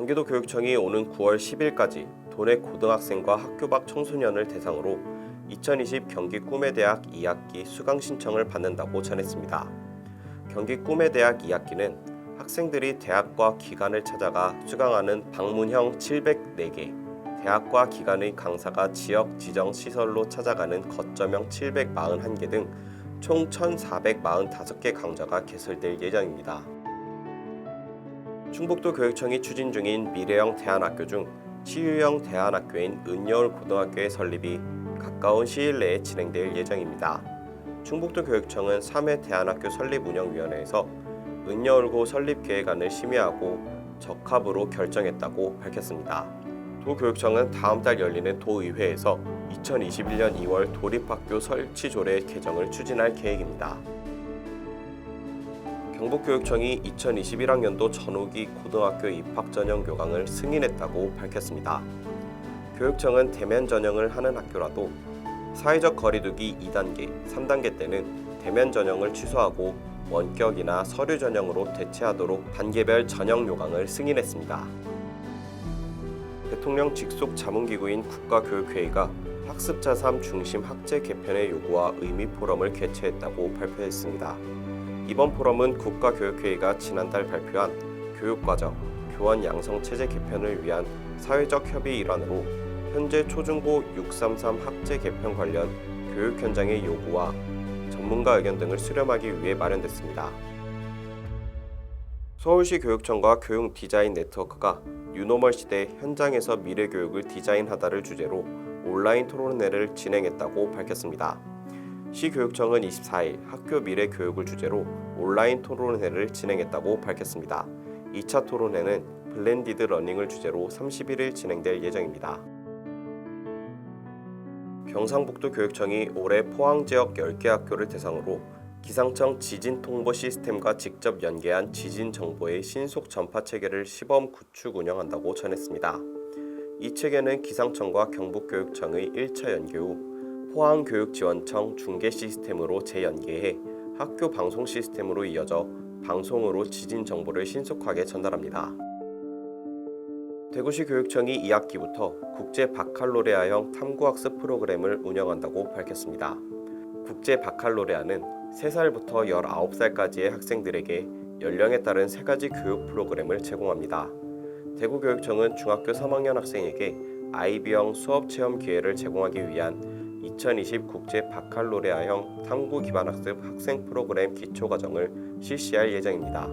경기도교육청이 오는 9월 10일까지 도내 고등학생과 학교 밖 청소년을 대상으로 2020 경기 꿈의 대학 2학기 수강 신청을 받는다고 전했습니다. 경기 꿈의 대학 2학기는 학생들이 대학과 기관을 찾아가 수강하는 방문형 704개, 대학과 기관의 강사가 지역 지정 시설로 찾아가는 거점형 741개 등 총 1,445개 강좌가 개설될 예정입니다. 충북도 교육청이 추진 중인 미래형 대안학교 중 치유형 대안학교인 은여울 고등학교의 설립이 가까운 시일 내에 진행될 예정입니다. 충북도 교육청은 3회 대안학교 설립운영위원회에서 은여울고 설립 계획안을 심의하고 적합으로 결정했다고 밝혔습니다. 도교육청은 다음 달 열리는 도의회에서 2021년 2월 도립학교 설치 조례 개정을 추진할 계획입니다. 경북교육청이 2021학년도 전후기 고등학교 입학 전형 교강을 승인했다고 밝혔습니다. 교육청은 대면 전형을 하는 학교라도 사회적 거리두기 2단계, 3단계 때는 대면 전형을 취소하고 원격이나 서류 전형으로 대체하도록 단계별 전형 요강을 승인했습니다. 대통령 직속 자문기구인 국가교육회의가 학습자 3 중심 학제 개편의 요구와 의미 포럼을 개최했다고 발표했습니다. 이번 포럼은 국가교육회의가 지난달 발표한 교육과정, 교원 양성체제 개편을 위한 사회적 협의 일환으로 현재 초중고 633 학제 개편 관련 교육 현장의 요구와 전문가 의견 등을 수렴하기 위해 마련됐습니다. 서울시 교육청과 교육 디자인 네트워크가 뉴노멀 시대 현장에서 미래 교육을 디자인하다를 주제로 온라인 토론회를 진행했다고 밝혔습니다. 시교육청은 24일 학교 미래 교육을 주제로 온라인 토론회를 진행했다고 밝혔습니다. 2차 토론회는 블렌디드 러닝을 주제로 31일 진행될 예정입니다. 경상북도 교육청이 올해 포항 지역 10개 학교를 대상으로 기상청 지진 통보 시스템과 직접 연계한 지진 정보의 신속 전파 체계를 시범 구축 운영한다고 전했습니다. 이 체계는 기상청과 경북교육청의 1차 연계 후 포항교육지원청 중계 시스템으로 재연계해 학교 방송 시스템으로 이어져 방송으로 지진 정보를 신속하게 전달합니다. 대구시 교육청이 2학기부터 국제 바칼로레아형 탐구학습 프로그램을 운영한다고 밝혔습니다. 국제 바칼로레아는 3살부터 19살까지의 학생들에게 연령에 따른 3가지 교육 프로그램을 제공합니다. 대구교육청은 중학교 3학년 학생에게 IB형 수업 체험 기회를 제공하기 위한 2020 국제 바칼로레아형 탐구 기반 학습 학생 프로그램 기초과정을 실시할 예정입니다.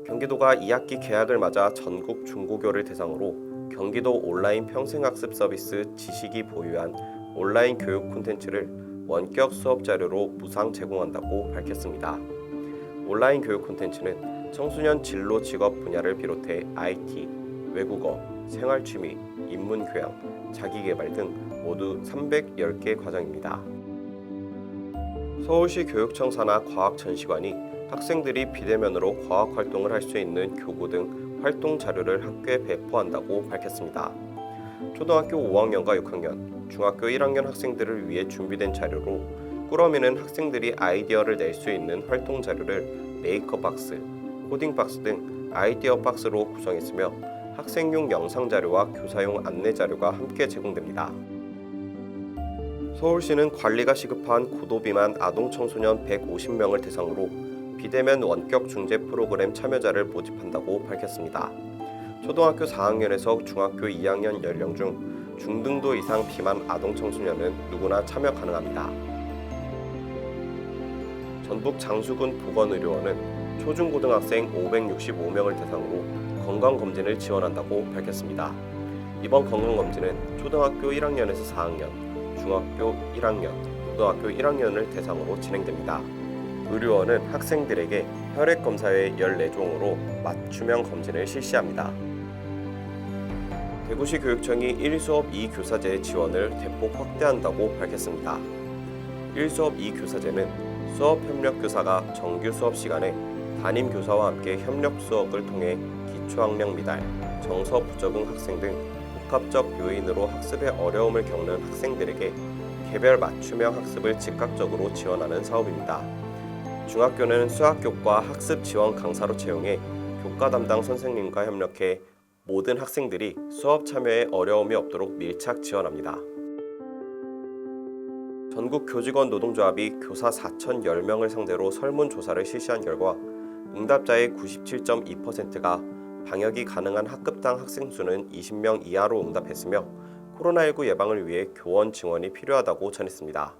경기도가 2학기 개학을 맞아 전국 중고교를 대상으로 경기도 온라인 평생학습 서비스 지식이 보유한 온라인 교육 콘텐츠를 원격 수업 자료로 무상 제공한다고 밝혔습니다. 온라인 교육 콘텐츠는 청소년 진로 직업 분야를 비롯해 IT, 외국어, 생활취미, 인문교양, 자기개발 등 모두 310개 과정입니다. 서울시 교육청 산하 과학전시관이 학생들이 비대면으로 과학활동을 할 수 있는 교구 등 활동 자료를 학교에 배포한다고 밝혔습니다. 초등학교 5학년과 6학년, 중학교 1학년 학생들을 위해 준비된 자료로 꾸러미는 학생들이 아이디어를 낼 수 있는 활동 자료를 메이커 박스, 코딩 박스 등 아이디어 박스로 구성했으며 학생용 영상 자료와 교사용 안내 자료가 함께 제공됩니다. 서울시는 관리가 시급한 고도 비만 아동 청소년 150명을 대상으로 비대면 원격 중재 프로그램 참여자를 모집한다고 밝혔습니다. 초등학교 4학년에서 중학교 2학년 연령 중 중등도 이상 비만 아동 청소년은 누구나 참여 가능합니다. 전북 장수군 보건의료원은 초중고등학생 565명을 대상으로 건강검진을 지원한다고 밝혔습니다. 이번 건강검진은 초등학교 1학년에서 4학년, 중학교 1학년, 고등학교 1학년을 대상으로 진행됩니다. 의료원은 학생들에게 혈액검사회 14종으로 맞춤형 검진을 실시합니다. 대구시 교육청이 1수업 2교사제 지원을 대폭 확대한다고 밝혔습니다. 1수업 2교사제는 수업협력교사가 정규 수업 시간에 담임교사와 함께 협력 수업을 통해 기초학력 미달, 정서 부적응 학생 등 복합적 요인으로 학습에 어려움을 겪는 학생들에게 개별 맞춤형 학습을 즉각적으로 지원하는 사업입니다. 중학교는 수학교과 학습 지원 강사로 채용해 교과 담당 선생님과 협력해 모든 학생들이 수업 참여에 어려움이 없도록 밀착 지원합니다. 전국교직원 노동조합이 교사 4,010명을 상대로 설문조사를 실시한 결과 응답자의 97.2%가 방역이 가능한 학급당 학생 수는 20명 이하로 응답했으며 코로나19 예방을 위해 교원 증원이 필요하다고 전했습니다.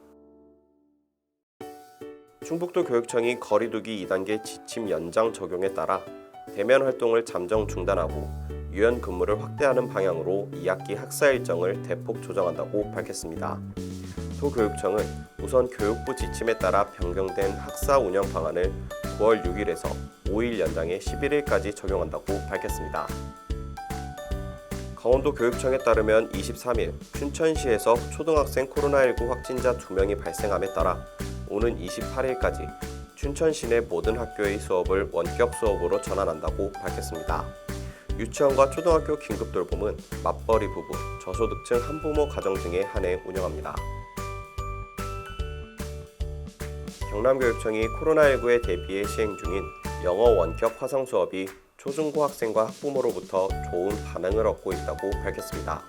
충북도 교육청이 거리두기 2단계 지침 연장 적용에 따라 대면 활동을 잠정 중단하고 유연 근무를 확대하는 방향으로 2학기 학사 일정을 대폭 조정한다고 밝혔습니다. 도교육청은 우선 교육부 지침에 따라 변경된 학사 운영 방안을 9월 6일에서 5일 연장해 11일까지 적용한다고 밝혔습니다. 강원도 교육청에 따르면 23일 춘천시에서 초등학생 코로나19 확진자 2명이 발생함에 따라 오는 28일까지 춘천 시내 모든 학교의 수업을 원격 수업으로 전환한다고 밝혔습니다. 유치원과 초등학교 긴급돌봄은 맞벌이 부부, 저소득층 한부모 가정 등에 한해 운영합니다. 경남교육청이 코로나19에 대비해 시행 중인 영어 원격 화상 수업이 초중고 학생과 학부모로부터 좋은 반응을 얻고 있다고 밝혔습니다.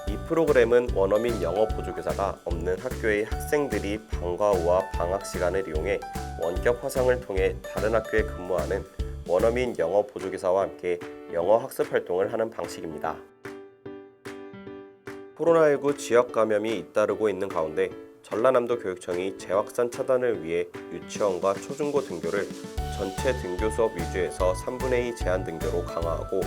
이 프로그램은 원어민 영어 보조교사가 없는 학교의 학생들이 방과 후와 방학 시간을 이용해 원격 화상을 통해 다른 학교에 근무하는 원어민 영어 보조교사와 함께 영어 학습 활동을 하는 방식입니다. 코로나19 지역 감염이 잇따르고 있는 가운데 전라남도 교육청이 재확산 차단을 위해 유치원과 초중고 등교를 전체 등교 수업 위주에서 3분의 2 제한 등교로 강화하고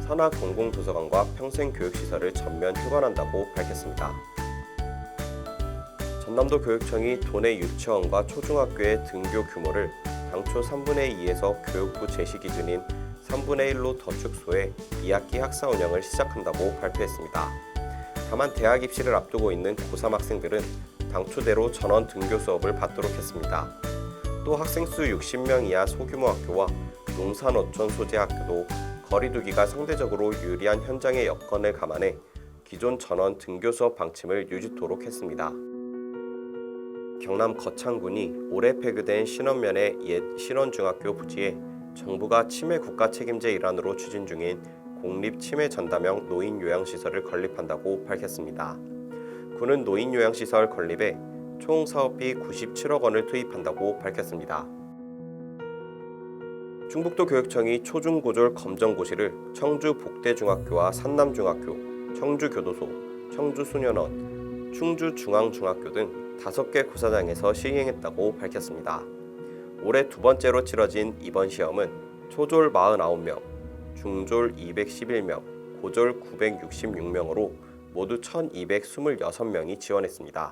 산하 공공도서관과 평생교육시설을 전면 휴관한다고 밝혔습니다. 전남도 교육청이 도내 유치원과 초중학교의 등교 규모를 당초 3분의 2에서 교육부 제시 기준인 3분의 1로 더 축소해 2학기 학사 운영을 시작한다고 발표했습니다. 다만 대학 입시를 앞두고 있는 고3 학생들은 당초대로 전원 등교 수업을 받도록 했습니다. 또 학생 수 60명 이하 소규모 학교와 농산어촌 소재 학교도 거리두기가 상대적으로 유리한 현장의 여건을 감안해 기존 전원 등교 수업 방침을 유지토록 했습니다. 경남 거창군이 올해 폐교된 신원면의 옛 신원중학교 부지에 정부가 치매 국가 책임제 일환으로 추진 중인 공립 치매 전담형 노인 요양시설을 건립한다고 밝혔습니다. 군은 노인 요양시설 건립에 총 사업비 97억 원을 투입한다고 밝혔습니다. 충북도 교육청이 초중고졸 검정고시를 청주 복대중학교와 산남중학교, 청주교도소, 청주소년원, 충주중앙중학교 등 5개 고사장에서 시행했다고 밝혔습니다. 올해 두 번째로 치러진 이번 시험은 초졸 49명, 중졸 211명, 고졸 966명으로 모두 1,226명이 지원했습니다.